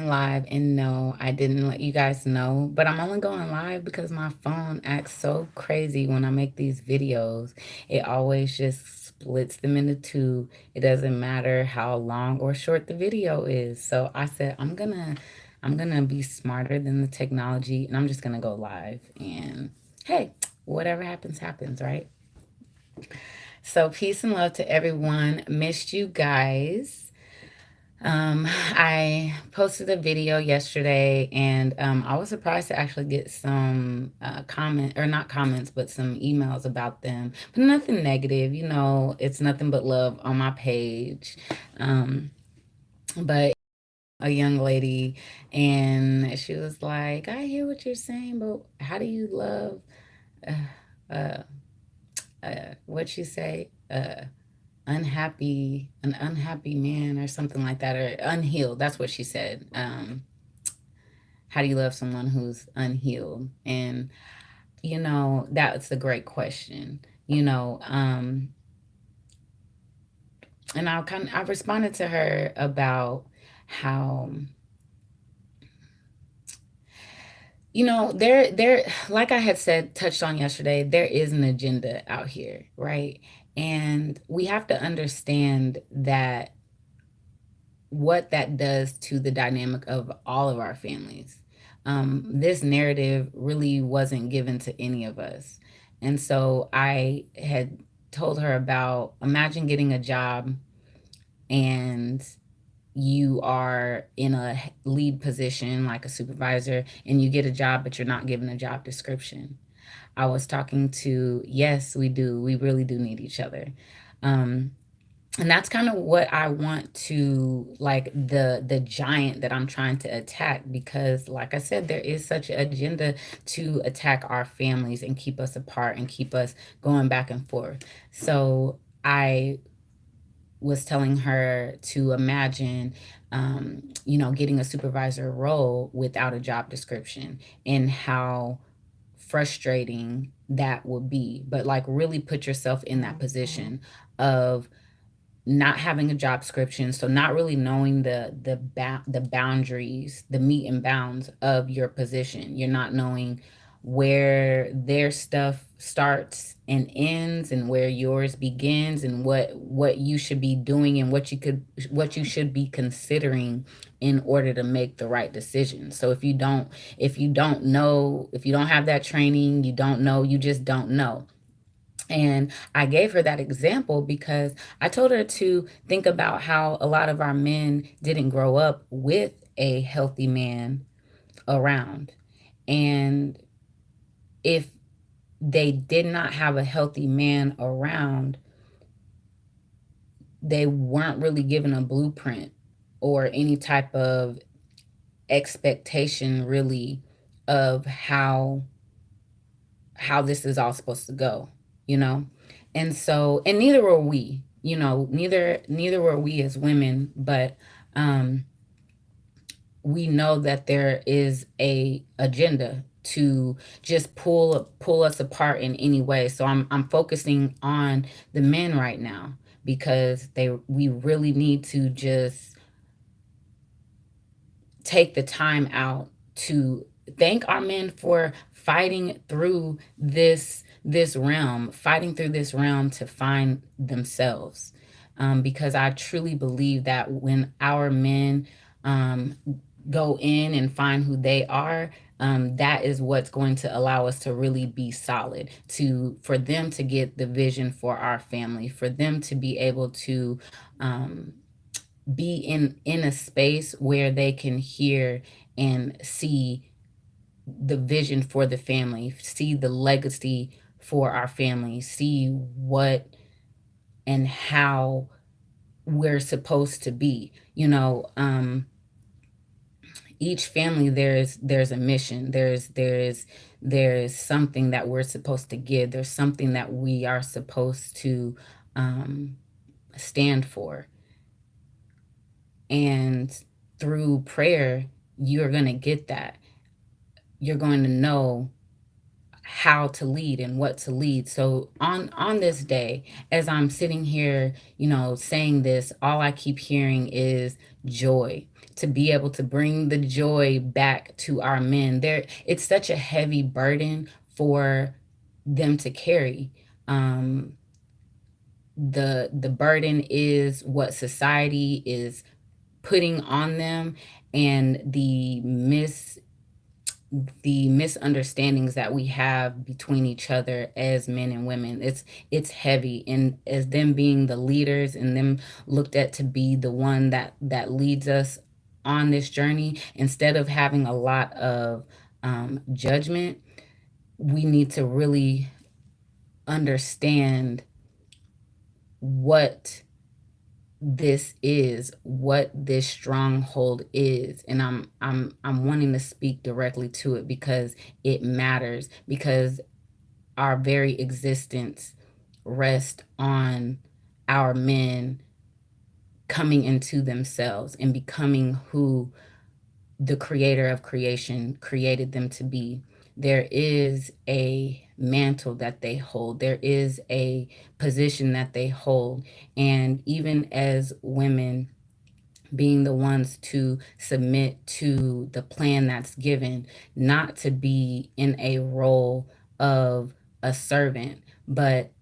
going live, and no, I didn't let you guys know, but I'm only going live because my phone acts so crazy when I make these videos. It always just splits them into two. It doesn't matter how long or short the video is. So I said, I'm gonna be smarter than the technology, and I'm just gonna go live. And hey, whatever happens, happens, right? So peace and love to everyone. Missed you guys. I posted a video yesterday, and I was surprised to actually get some comment or not comments, but some emails about them, but nothing negative. It's nothing but love on my page. But a young lady, and she was like, "I hear what you're saying, but how do you love uh, what you say?" An unhappy man or something like that, or unhealed. That's what she said. How do you love someone who's unhealed? And that's a great question. And I responded to her about how there, like I had said, touched on yesterday, there is an agenda out here, right? And we have to understand that what that does to the dynamic of all of our families. This narrative really wasn't given to any of us. And so I had told her about, imagine getting a job and you are in a lead position like a supervisor, and you get a job, but you're not given a job description. I was talking to, yes, we do. We really do need each other. Um, and that's kind of what I want to, like, the giant that I'm trying to attack, because like I said, there is such an agenda to attack our families and keep us apart and keep us going back and forth. So I was telling her to imagine, getting a supervisor role without a job description, and how frustrating that would be. But like, really put yourself in that position of not having a job description, so not really knowing the boundaries, the meat and bounds of your position. You're not knowing where their stuff starts and ends, and where yours begins, and what you should be doing, and what you should be considering in order to make the right decision. So if you don't know, if you don't have that training, you don't know, you just don't know. And I gave her that example because I told her to think about how a lot of our men didn't grow up with a healthy man around. And if they did not have a healthy man around, they weren't really given a blueprint or any type of expectation, really, of how this is all supposed to go, you know? And so, and neither were we, neither were we as women, but um we know that there is a agenda to just pull us apart in any way. So I'm focusing on the men right now, because we really need to just take the time out to thank our men for fighting through this realm, fighting through this realm to find themselves. Because I truly believe that when our men um, go in and find who they are, that is what's going to allow us to really be solid, to for them to get the vision for our family, for them to be able to um, be in a space where they can hear and see the vision for the family, see the legacy for our family, see what and how we're supposed to be. Each family, there's a mission. There's something that we're supposed to give. There's something that we are supposed to um, stand for. And through prayer, you're going to get that. You're going to know how to lead and what to lead. So on this day, as I'm sitting here, saying this, all I keep hearing is joy. To be able to bring the joy back to our men. It's such a heavy burden for them to carry. The burden is what society is putting on them, and the misunderstandings that we have between each other as men and women. It's heavy, and as them being the leaders and them looked at to be the one that leads us on this journey, instead of having a lot of judgment, we need to really understand what what this stronghold is. And I'm wanting to speak directly to it because it matters, because our very existence rests on our men coming into themselves and becoming who the creator of creation created them to be. There is a mantle that they hold. There is a position that they hold. And even as women, being the ones to submit to the plan that's given, not to be in a role of a servant, but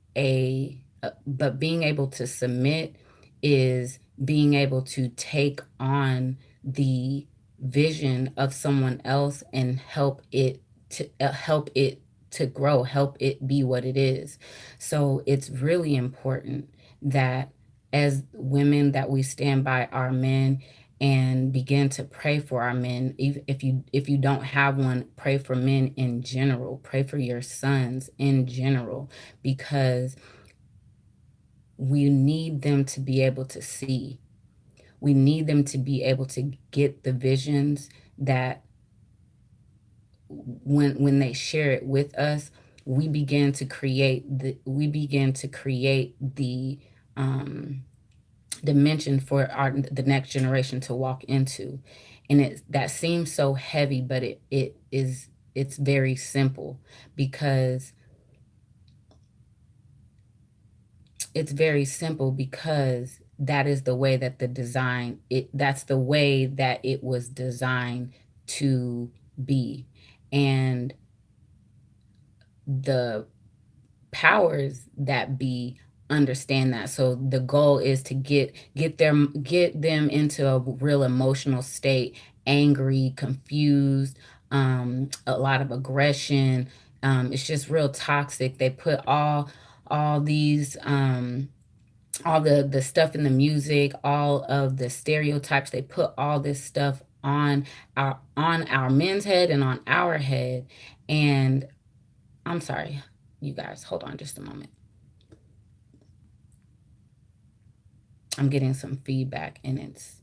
but being able to submit is being able to take on the vision of someone else and help it to grow, help it be what it is. So it's really important that as women, that we stand by our men and begin to pray for our men. If you don't have one, pray for men in general, pray for your sons in general, because we need them to be able to see. We need them to be able to get the visions that when they share it with us, we begin to create the dimension for the next generation to walk into. And that seems so heavy, but it's very simple, because that is the way that that's the way that it was designed to be. And the powers that be understand that. So the goal is to get them into a real emotional state, angry, confused, a lot of aggression. It's just real toxic. They put all these all the stuff in the music, all of the stereotypes, they put all this stuff on our men's head and on our head. And I'm sorry, you guys, hold on just a moment. I'm getting some feedback, and it's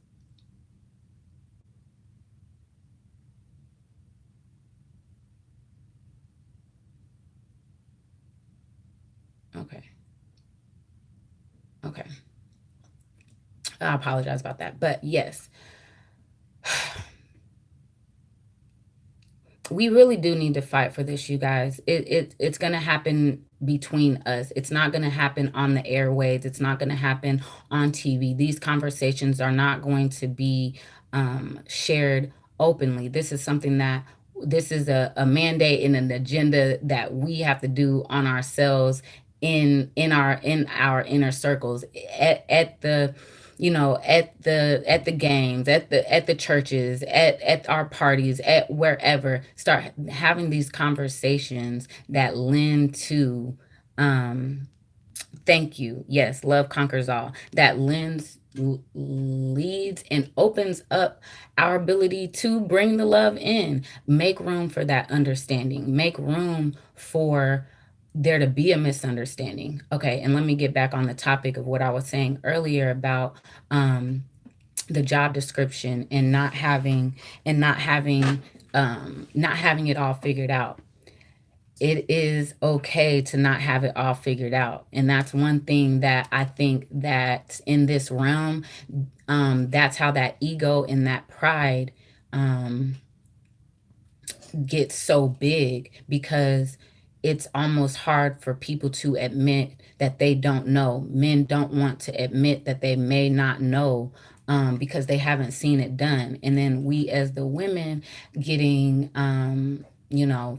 okay. Okay. I apologize about that. But yes, we really do need to fight for this, you guys. It's going to happen between us. It's not going to happen on the airwaves. It's not going to happen on TV. These conversations are not going to be shared openly. This is something that this is a mandate and an agenda that we have to do on ourselves in our inner circles, at the at the games, at the churches, at our parties, at wherever. Start having these conversations that lend to thank you. Yes, love conquers all. That leads and opens up our ability to bring the love in. Make room for that understanding. Make room for there to be a misunderstanding. Okay, and let me get back on the topic of what I was saying earlier about the job description and not having it all figured out. It is okay to not have it all figured out. And that's one thing that I think that in this realm, that's how that ego and that pride gets so big, because it's almost hard for people to admit that they don't know. Men don't want to admit that they may not know, because they haven't seen it done. And then we, as the women, getting,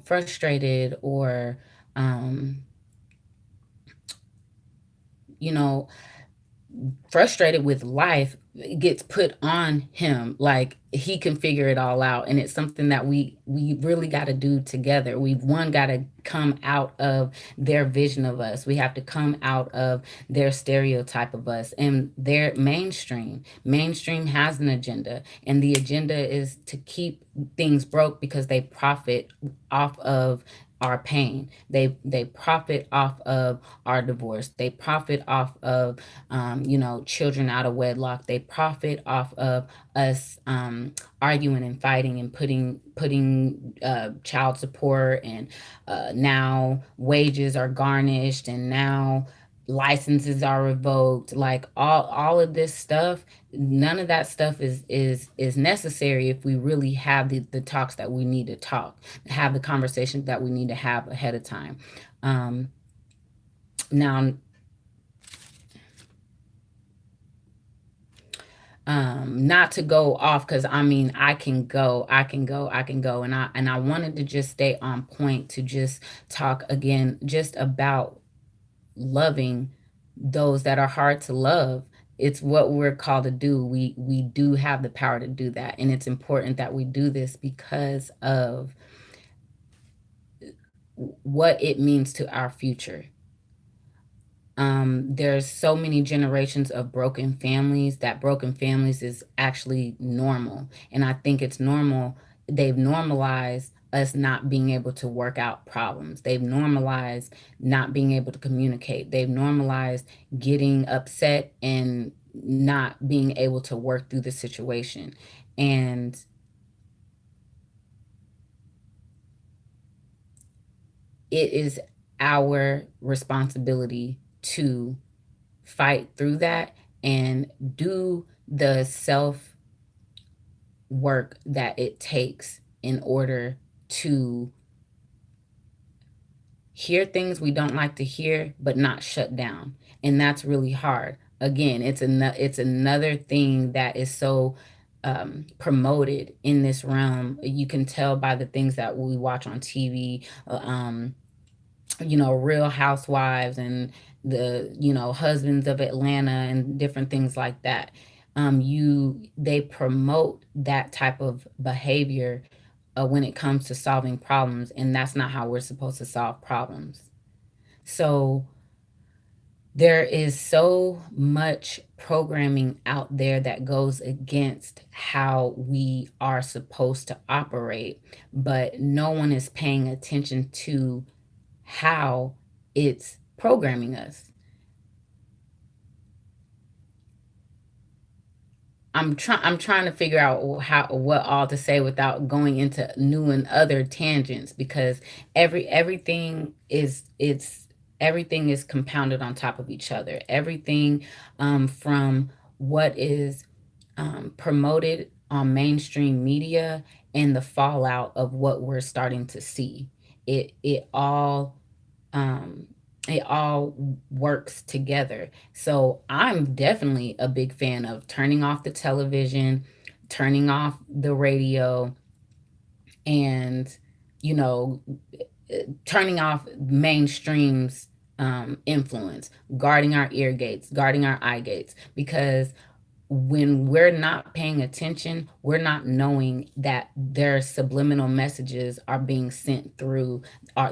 frustrated or, um, you know, frustrated with life, gets put on him like he can figure it all out, and it's something that we really got to do together. We've one got to come out of their vision of us. We have to come out of their stereotype of us, and their mainstream has an agenda, and the agenda is to keep things broke because they profit off of our pain. They profit off of our divorce. They profit off of, children out of wedlock. They profit off of us, arguing and fighting and putting child support, and now wages are garnished, and now licenses are revoked. Like all of this stuff, none of that stuff is necessary if we really have the talks that we need to talk, have the conversations that we need to have ahead of time. Now, not to go off, because I mean, I can go, and I wanted to just stay on point to just talk again just about loving those that are hard to love. It's what we're called to do. We do have the power to do that, and it's important that we do this because of what it means to our future. There's so many generations of broken families that broken families is actually normal. And I think it's normal. They've normalized us not being able to work out problems. They've normalized not being able to communicate. They've normalized getting upset and not being able to work through the situation. And it is our responsibility to fight through that and do the self work that it takes in order to hear things we don't like to hear, but not shut down. And that's really hard. Again, it's another thing that is so promoted in this realm. You can tell by the things that we watch on TV. Real Housewives and the, Husbands of Atlanta and different things like that. They promote that type of behavior when it comes to solving problems, and that's not how we're supposed to solve problems. So there is so much programming out there that goes against how we are supposed to operate, but no one is paying attention to how it's programming us. I'm trying to figure out what all to say without going into new and other tangents, because everything is it's everything is compounded on top of each other. Everything, from what is promoted on mainstream media and the fallout of what we're starting to see. It it all um, it all works together. So I'm definitely a big fan of turning off the television, turning off the radio, and you know, turning off mainstream's influence, guarding our ear gates, guarding our eye gates, because when we're not paying attention, we're not knowing that their subliminal messages are being sent through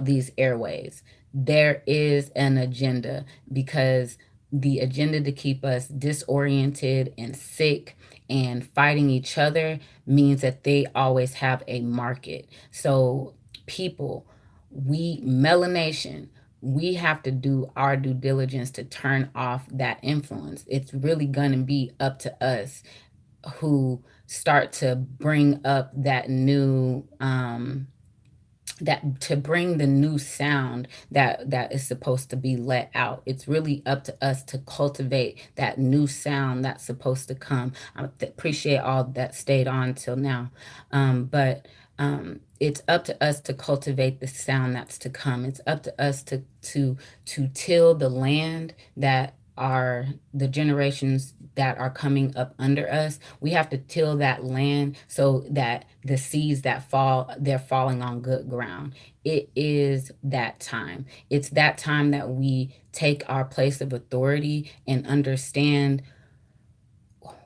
these airways. There is an agenda, because the agenda to keep us disoriented and sick and fighting each other means that they always have a market. So, people, melanation, we have to do our due diligence to turn off that influence. It's really going to be up to us who start to bring up that new that to bring the new sound that is supposed to be let out. It's really up to us to cultivate that new sound that's supposed to come. I appreciate all that stayed on till now. But it's up to us to cultivate the sound that's to come. It's up to us to till the land that are the generations that are coming up under us. We have to till that land so that the seeds that fall, they're falling on good ground. It is that time. It's that time that we take our place of authority and understand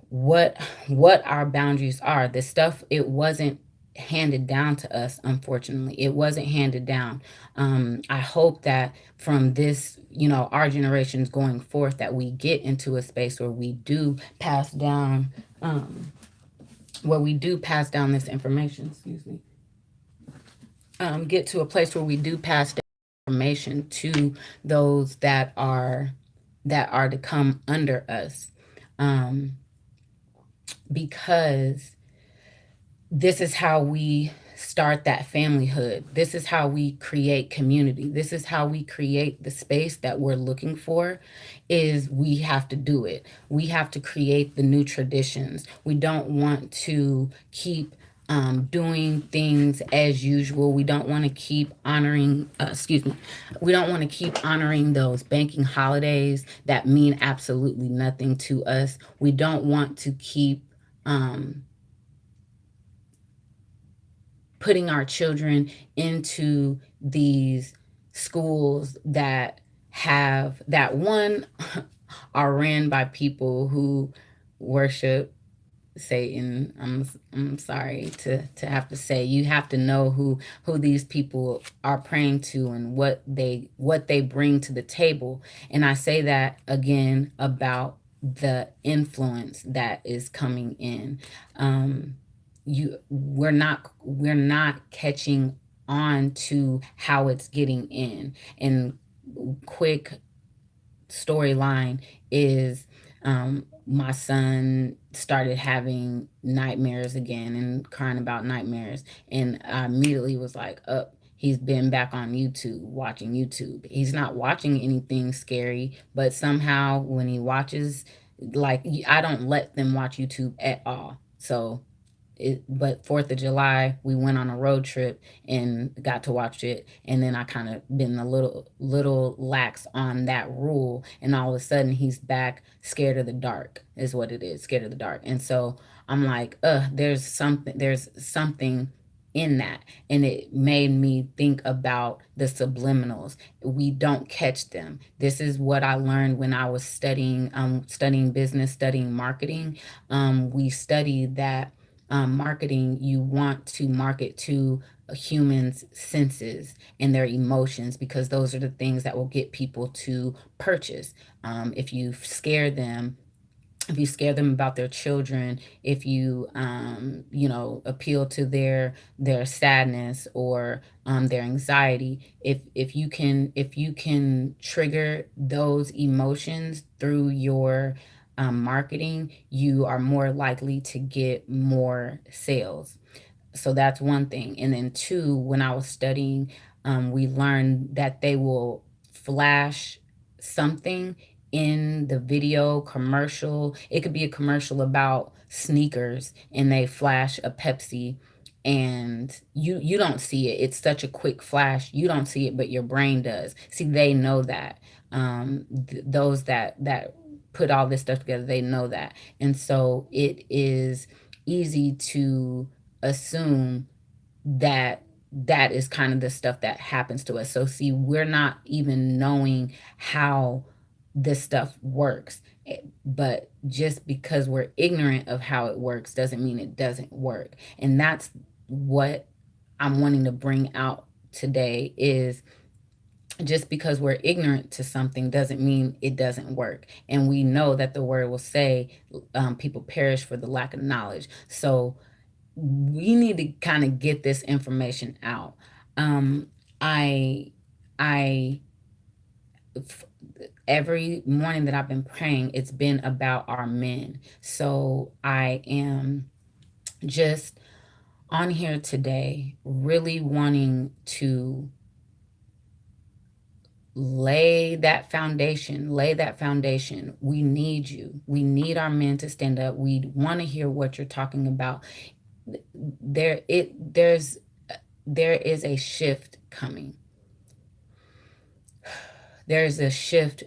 what what our boundaries are. This stuff, it wasn't handed down to us, unfortunately. It wasn't handed down. I hope that from this, our generations going forth, that we get into a space where we do pass down this information, excuse me. Get to a place where we do pass down information to those that are to come under us. Um, because this is how we start that familyhood. This is how we create community. This is how we create the space that we're looking for. Is we have to do it. We have to create the new traditions. We don't want to keep doing things as usual. We don't want to keep honoring, excuse me, we don't want to keep honoring those banking holidays that mean absolutely nothing to us. We don't want to keep um, putting our children into these schools that are ran by people who worship Satan. I'm sorry to have to say. You have to know who these people are praying to and what they bring to the table. And I say that again about the influence that is coming in. We're not catching on to how it's getting in. And quick storyline is my son started having nightmares again and crying about nightmares. And I immediately was like, up. He's been back on YouTube, watching YouTube. He's not watching anything scary, but somehow when he watches, like, I don't let them watch YouTube at all. But 4th of July, we went on a road trip and got to watch it. And then I kind of been a little lax on that rule. And all of a sudden he's back scared of the dark is what it is, scared of the dark. And so I'm like, there's something in that. And it made me think about the subliminals. We don't catch them. This is what I learned when I was studying business, studying marketing. We studied that marketing, you want to market to a human's senses and their emotions, because those are the things that will get people to purchase. If you scare them about their children, if appeal to their sadness or their anxiety, if you can trigger those emotions through your marketing, you are more likely to get more sales. So that's one thing. And then two, when I was studying, we learned that they will flash something in the video commercial. It could be a commercial about sneakers and they flash a Pepsi, and you don't see it. It's such a quick flash. You don't see it, but your brain does. See, they know that. Those that put all this stuff together, they know that. And so it is easy to assume that that is kind of the stuff that happens to us. So see, we're not even knowing how this stuff works. But just because we're ignorant of how it works doesn't mean it doesn't work. And that's what I'm wanting to bring out today is just because we're ignorant to something doesn't mean it doesn't work. And we know that the word will say people perish for the lack of knowledge. So we need to kind of get this information out. Um, I, I, f- every morning that I've been praying, it's been about our men. So I am just on here today really wanting to lay that foundation. We need you. We need our men to stand up. We want to hear what you're talking about. There's there is a shift coming. There's a shift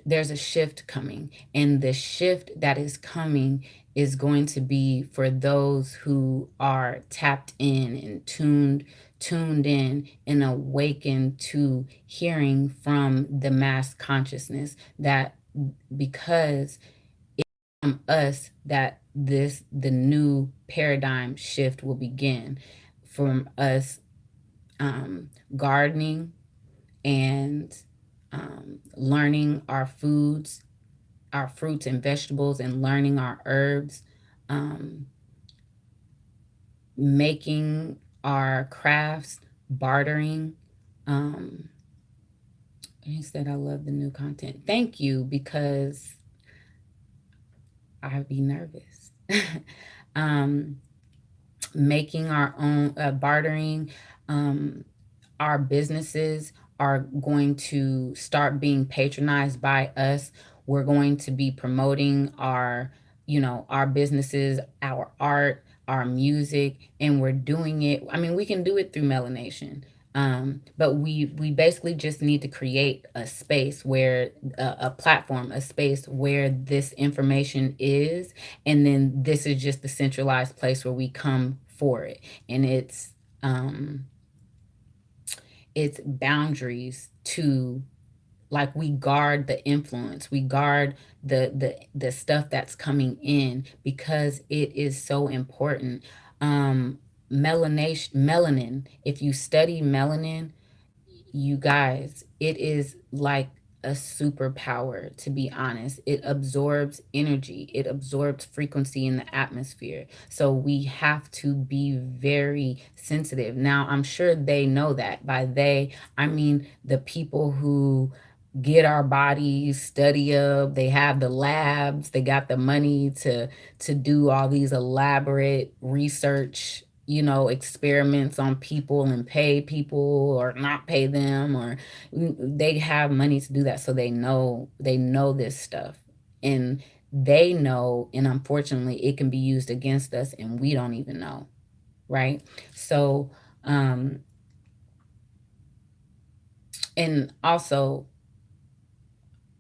coming, and the shift that is coming is going to be for those who are tapped in and tuned in and awakened to hearing from the mass consciousness, that because it's from us that the new paradigm shift will begin, from us gardening and learning our foods, our fruits and vegetables, and learning our herbs, making our crafts, bartering. He said, I love the new content. Thank you, because I'd be nervous. Making our own, bartering. Our businesses are going to start being patronized by us. We're going to be promoting our, our businesses, our art, our music, and we're doing it. I mean, we can do it through Melanation. But we basically just need to create a space where a platform, a space where this information is, and then this is just the centralized place where we come for it, and it's boundaries to, like, we guard the influence, we guard the stuff that's coming in, because it is so important. Melanin, if you study melanin, you guys, it is like a superpower, to be honest. It absorbs energy, it absorbs frequency in the atmosphere. So we have to be very sensitive. Now, I'm sure they know that. By they, I mean the people who get our bodies, study up, they have the labs, they got the money to do all these elaborate research, experiments on people, and pay people or not pay them, or they have money to do that. So they know this stuff, and they know, and unfortunately it can be used against us and we don't even know. Right. So, and also,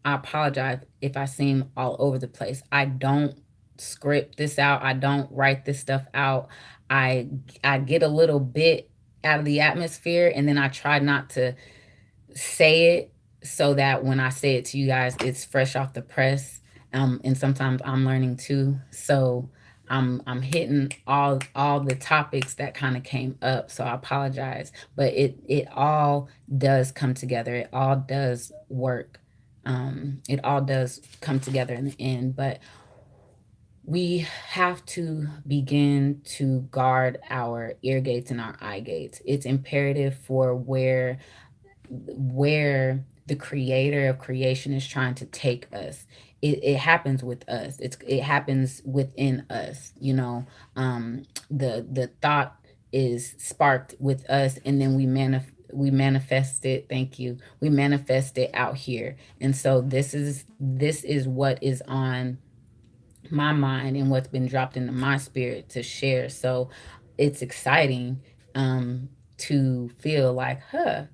I apologize if I seem all over the place. I don't script this out. I don't write this stuff out. I I get a little bit out of the atmosphere, and then I try not to say it, so that when I say it to you guys, it's fresh off the press. And sometimes I'm learning too. So I'm hitting all the topics that kind of came up. So I apologize, but it all does come together. It all does work. It all does come together in the end. But we have to begin to guard our ear gates and our eye gates. It's imperative for where the creator of creation is trying to take us. It happens with us. It happens within us. The thought is sparked with us, and then we manifest it. Thank you. We manifest it out here. And so this is what is on my mind and what's been dropped into my spirit to share. So it's exciting, to feel like,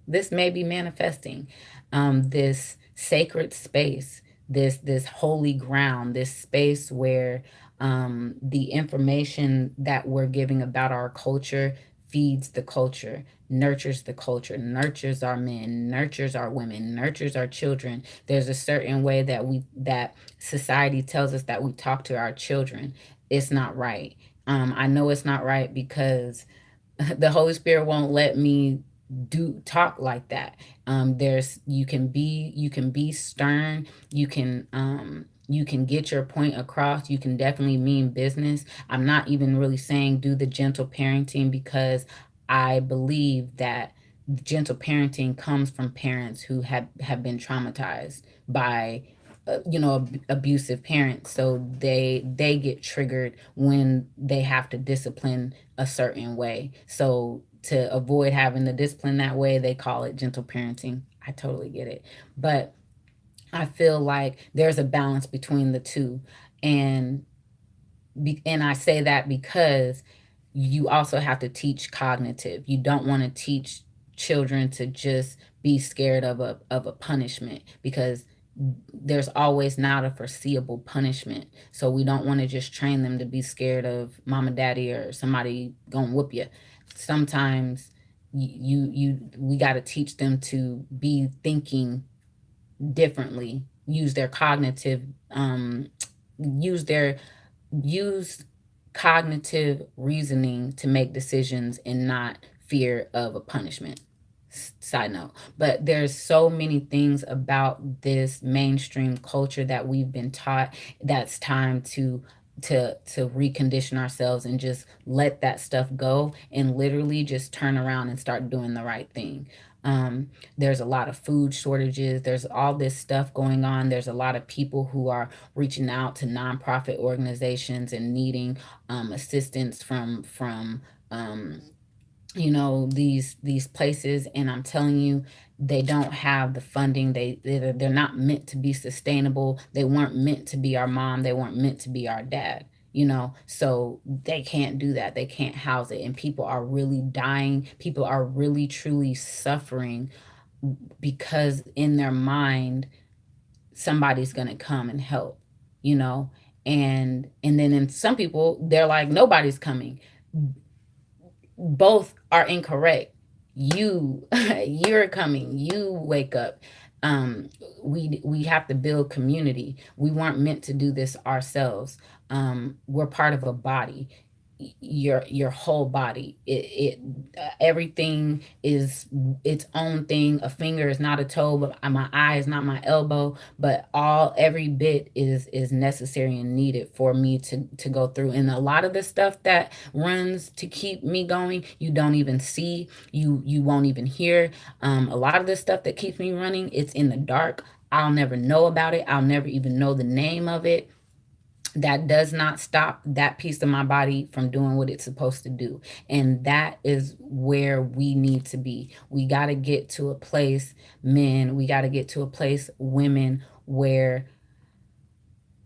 this may be manifesting, this sacred space, this holy ground, this space where the information that we're giving about our culture feeds the culture, nurtures the culture, nurtures our men, nurtures our women, nurtures our children. There's a certain way that society tells us that we talk to our children. It's not right. I know it's not right because the Holy Spirit won't let me talk like that. There's you can be stern, you can get your point across, you can definitely mean business. I'm not even really saying do the gentle parenting, because I believe that gentle parenting comes from parents who have been traumatized by abusive parents, so they get triggered when they have to discipline a certain way. So to avoid having to discipline that way, they call it gentle parenting. I totally get it. But I feel like there's a balance between the two. And and I say that because you also have to teach cognitive. You don't want to teach children to just be scared of a punishment, because there's always not a foreseeable punishment. So we don't want to just train them to be scared of mom and daddy or somebody gonna whoop you. Sometimes we got to teach them to be thinking differently, use their cognitive use their use cognitive reasoning to make decisions and not fear of a punishment. Side note. But there's so many things about this mainstream culture that we've been taught that's time to recondition ourselves and just let that stuff go and literally just turn around and start doing the right thing. There's a lot of food shortages. There's all this stuff going on. There's a lot of people who are reaching out to nonprofit organizations and needing assistance from these places. And I'm telling you, they don't have the funding. They're not meant to be sustainable. They weren't meant to be our mom. They weren't meant to be our dad. So they can't do that. They can't house it. And people are really dying. People are really truly suffering because in their mind somebody's going to come and help. you know and then in some people, they're like, nobody's coming. Both are incorrect. You're coming. You wake up. We have to build community. We weren't meant to do this ourselves. We're part of a body. Your whole body, everything is its own thing. A finger is not a toe, but my eye is not my elbow. But every bit is necessary and needed for me to go through. And a lot of the stuff that runs to keep me going, you don't even see. You won't even hear. A lot of the stuff that keeps me running, it's in the dark. I'll never know about it. I'll never even know the name of it. That does not stop that piece of my body from doing what it's supposed to do. And that is where we need to be. We got to get to a place, men, we got to get to a place, women, where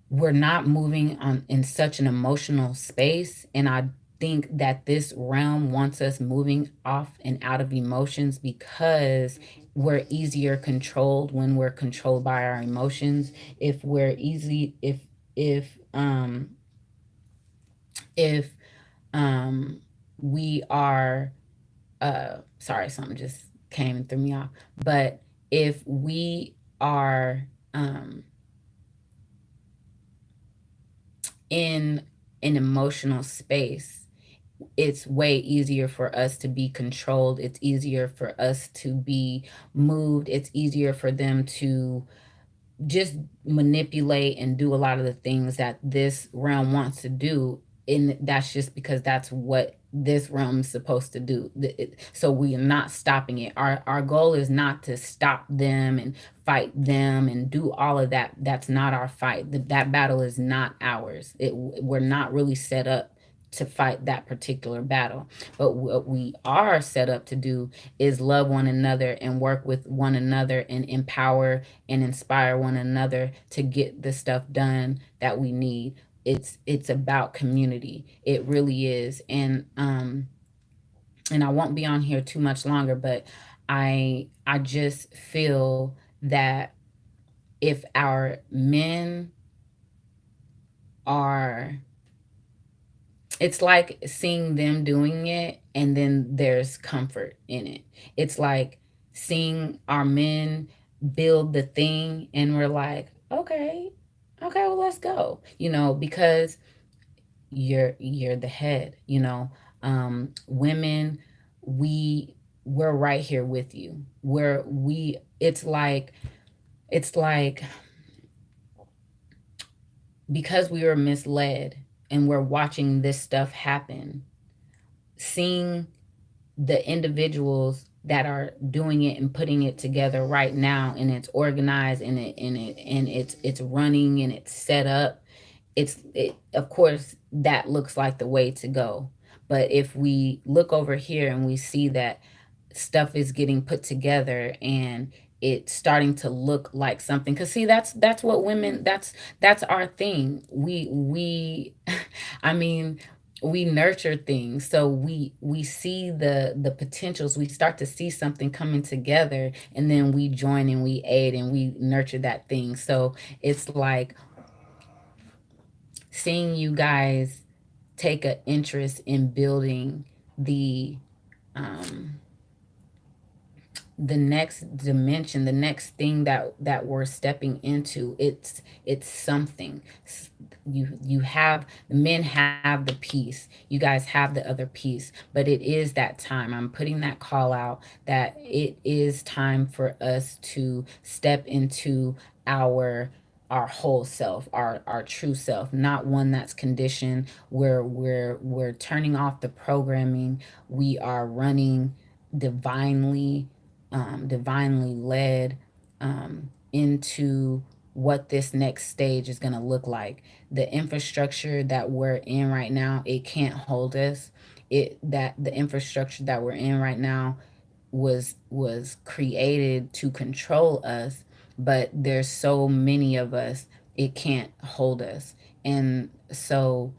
we're not moving on in such an emotional space. And I think that this realm wants us moving off and out of emotions, because we're easier controlled when we're controlled by our emotions. If we're easy, if we are sorry, something just came and threw me off. But if we are in an emotional space, it's way easier for us to be controlled. It's easier for us to be moved. It's easier for them to just manipulate and do a lot of the things that this realm wants to do. And that's just because that's what this realm is supposed to do. So we are not stopping it. Our goal is not to stop them and fight them and do all of that. That's not our fight. That battle is not ours. We're not really set up to fight that particular battle. But what we are set up to do is love one another and work with one another and empower and inspire one another to get the stuff done that we need. It's about community. It really is. And I won't be on here too much longer, but I just feel that if our men are, it's like seeing them doing it and then there's comfort in it. It's like seeing our men build the thing and we're like, okay, well, let's go, because you're the head. Women, we're right here with you. It's like because we were misled and we're watching this stuff happen, seeing the individuals that are doing it and putting it together right now, and it's organized, and it's running, and it's set up. Of course, that looks like the way to go. But if we look over here and we see that stuff is getting put together, and it's starting to look like something, because see, that's what women, that's our thing. We I mean, we nurture things, so we see the potentials, we start to see something coming together, and then we join and we aid and we nurture that thing. So it's like seeing you guys take an interest in building the um the next dimension, the next thing that we're stepping into. It's something. You have, the men have the piece, you guys have the other piece, but it is that time. I'm putting that call out that it is time for us to step into our whole self, our true self, not one that's conditioned, where we're turning off the programming. We are running divinely, divinely led, into what this next stage is going to look like. The infrastructure that we're in right now, it can't hold us. The infrastructure that we're in right now was created to control us, but there's so many of us, it can't hold us. And so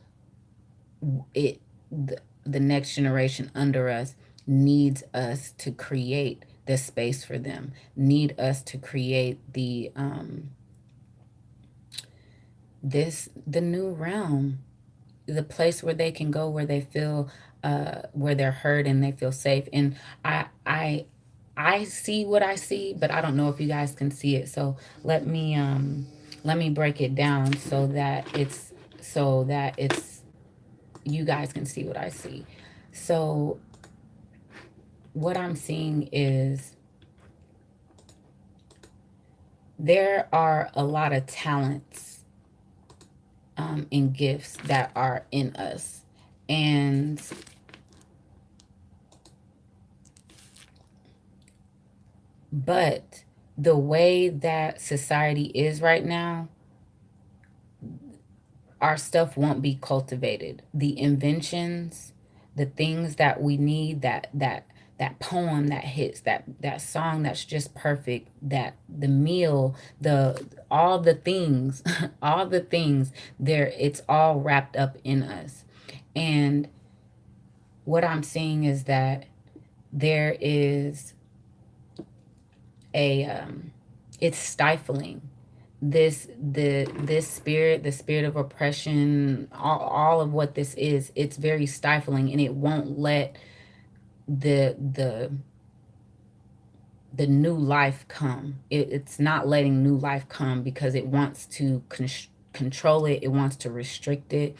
it the next generation under us needs us to create the space for them, need us to create the new realm, the place where they can go, where they feel, where they're heard and they feel safe. And I see what I see, but I don't know if you guys can see it. So let me break it down so that it's you guys can see what I see. So what I'm seeing is there are a lot of talents, and gifts that are in us. And but the way that society is right now, our stuff won't be cultivated. The inventions, the things that we need, that poem that hits, that song that's just perfect, that the meal, the all the things, all the things there, it's all wrapped up in us. And what I'm seeing is that there is it's stifling. This spirit, the spirit of oppression, all of what this is, it's very stifling, and it won't let the the the new life come. It's not letting new life come because it wants to control it, it wants to restrict it,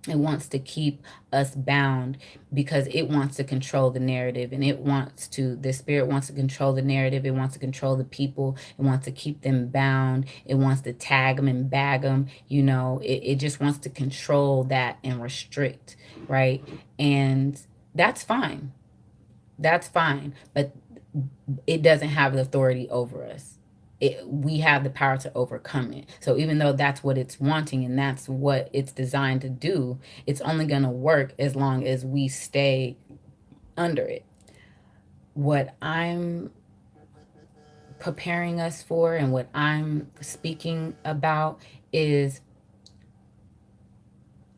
it wants to keep us bound, because it wants to control the narrative, and the spirit wants to control the narrative. It wants to control the people. It wants to keep them bound. It wants to tag them and bag them. It just wants to control that and restrict, right? And that's fine. That's fine. But it doesn't have the authority over us. We have the power to overcome it. So even though that's what it's wanting and that's what it's designed to do, it's only going to work as long as we stay under it. What I'm preparing us for and what I'm speaking about is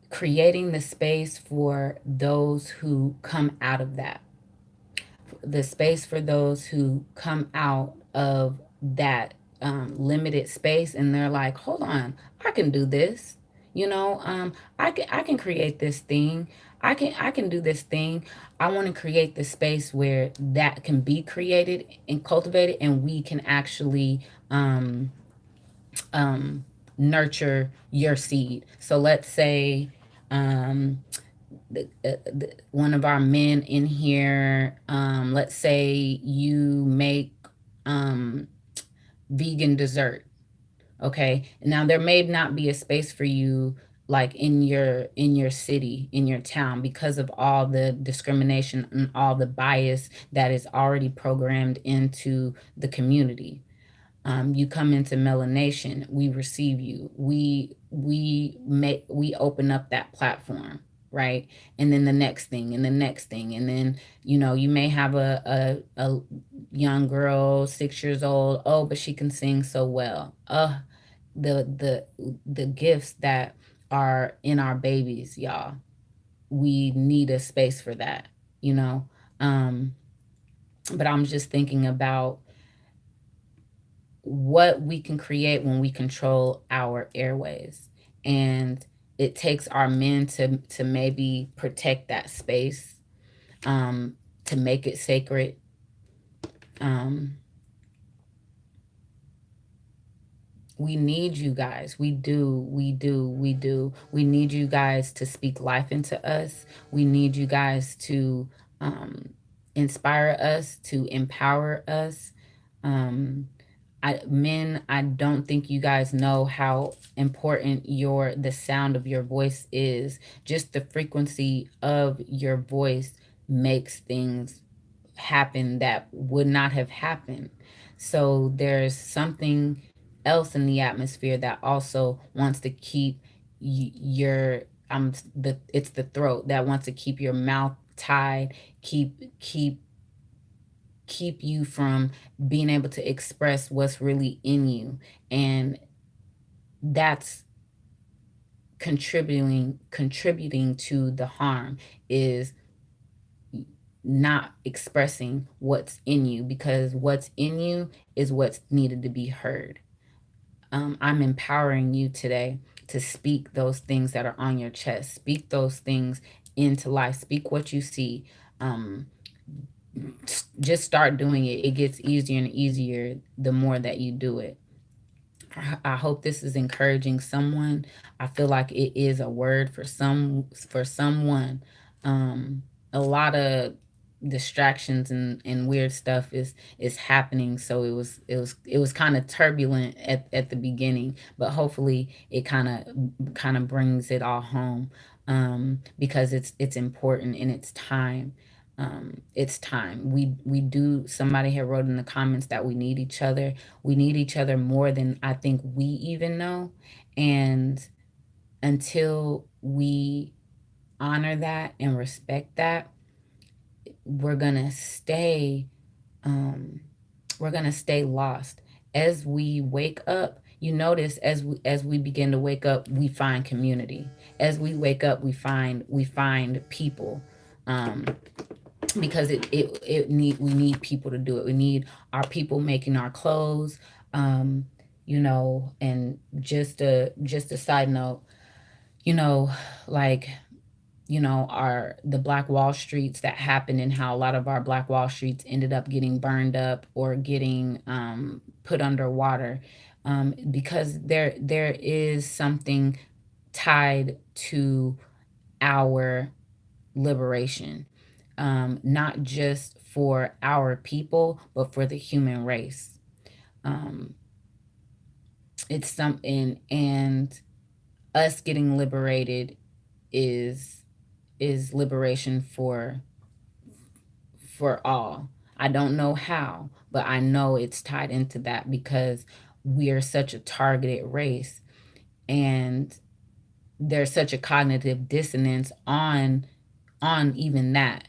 creating the space for those who come out of that. The space for those who come out of that, limited space, and they're like, hold on, I can do this. I can create this thing. I can do this thing. I want to create the space where that can be created and cultivated, and we can actually, um, nurture your seed. So let's say, one of our men in here, let's say you make, um, vegan dessert. Okay. Now there may not be a space for you, like in your city, in your town, because of all the discrimination and all the bias that is already programmed into the community. You come into Melanation, we receive you. We open up that platform, right? And then the next thing, and the next thing, and then you may have a young girl, 6 years old. Oh, but she can sing so well. The gifts that are in our babies, y'all. We need a space for that, you know. Um, but I'm just thinking about what we can create when we control our airways. And it takes our men to maybe protect that space, to make it sacred. Um, we need you guys. We do. We do. We do. We need you guys to speak life into us. We need you guys to inspire us, to empower us. Um, I don't think you guys know how important the sound of your voice is. Just the frequency of your voice makes things happen that would not have happened. So there's something else in the atmosphere that also wants to keep your it's the throat that wants to keep your mouth tied, keep you from being able to express what's really in you. And that's contributing to the harm, is not expressing what's in you, because what's in you is what's needed to be heard. I'm empowering you today to speak those things that are on your chest. Speak those things into life. Speak what you see. Um, just start doing it. It gets easier and easier the more that you do it. I hope this is encouraging someone. I feel like it is a word for someone. A lot of distractions and weird stuff is happening, so it was kind of turbulent at the beginning, but hopefully it kind of brings it all home, because it's important and it's time. It's time. We do. Somebody had wrote in the comments that we need each other. We need each other more than I think we even know. And until we honor that and respect that, we're gonna stay um, we're gonna stay lost. As we wake up, you notice, as we begin to wake up, we find community. As we wake up, we find people. Um, because we need people to do it. We need our people making our clothes. And just a side note, you know, like, our the Black Wall Streets that happened, and how a lot of our Black Wall Streets ended up getting burned up or getting put underwater, because there is something tied to our liberation, not just for our people, but for the human race. Um, it's something, and us getting liberated is liberation for all. I don't know how, but I know it's tied into that, because we are such a targeted race, and there's such a cognitive dissonance on even that.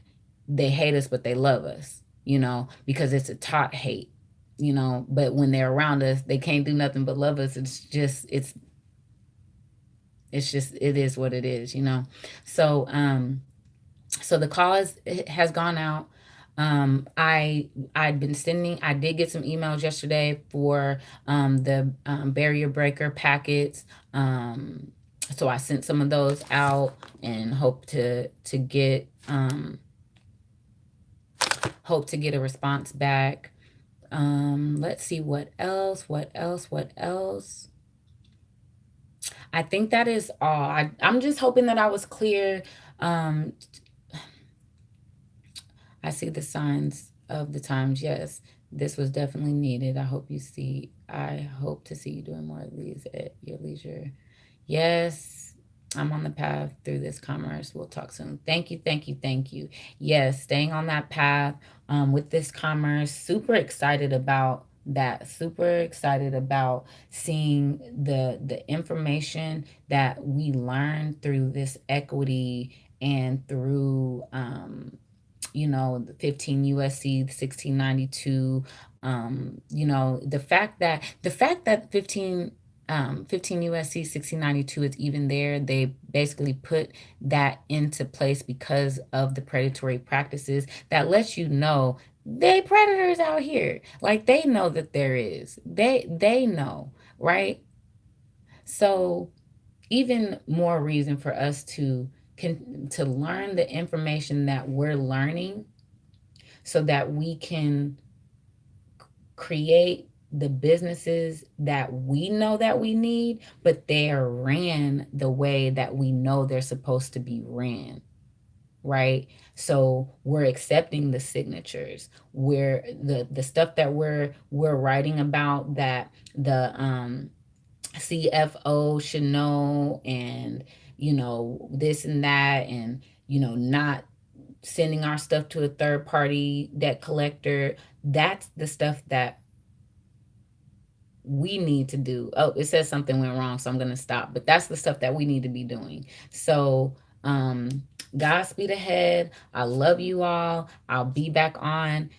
They hate us, but they love us, because it's a taught hate, but when they're around us, they can't do nothing but love us. It's just it is what it is. So the cause has gone out. I did get some emails yesterday for the barrier breaker packets. So I sent some of those out, and hope to get a response back. Let's see what else. I think that is all. I'm just hoping that I was clear. Um, I see the signs of the times. Yes, this was definitely needed. I hope to see you doing more of these at your leisure. Yes. I'm on the path through this commerce. We'll talk soon. Thank you, thank you, thank you. Yes, staying on that path with this commerce. Super excited about that. Super excited about seeing the information that we learn through this equity and through the 15 USC 1692. The fact that 15 USC 1692 is even there. They basically put that into place because of the predatory practices. That lets you know they predators out here. Like, they know that there is. They know, right? So even more reason for us to learn the information that we're learning so that we can create the businesses that we know that we need, but they are ran the way that we know they're supposed to be ran, right? So we're accepting the signatures. We're the stuff that we're writing about that the CFO should know, and this and that, and not sending our stuff to a third party debt collector. That's the stuff that we need to do. Oh, it says something went wrong, so I'm going to stop. But that's the stuff that we need to be doing. So, Godspeed ahead. I love you all. I'll be back on,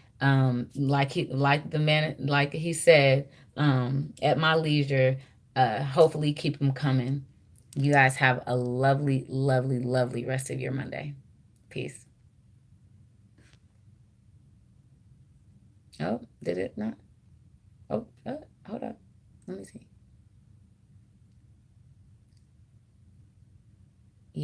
like he said, at my leisure. Hopefully, keep them coming. You guys have a lovely, lovely, lovely rest of your Monday. Peace. Oh, did it not? Oh, hold up. Let me see.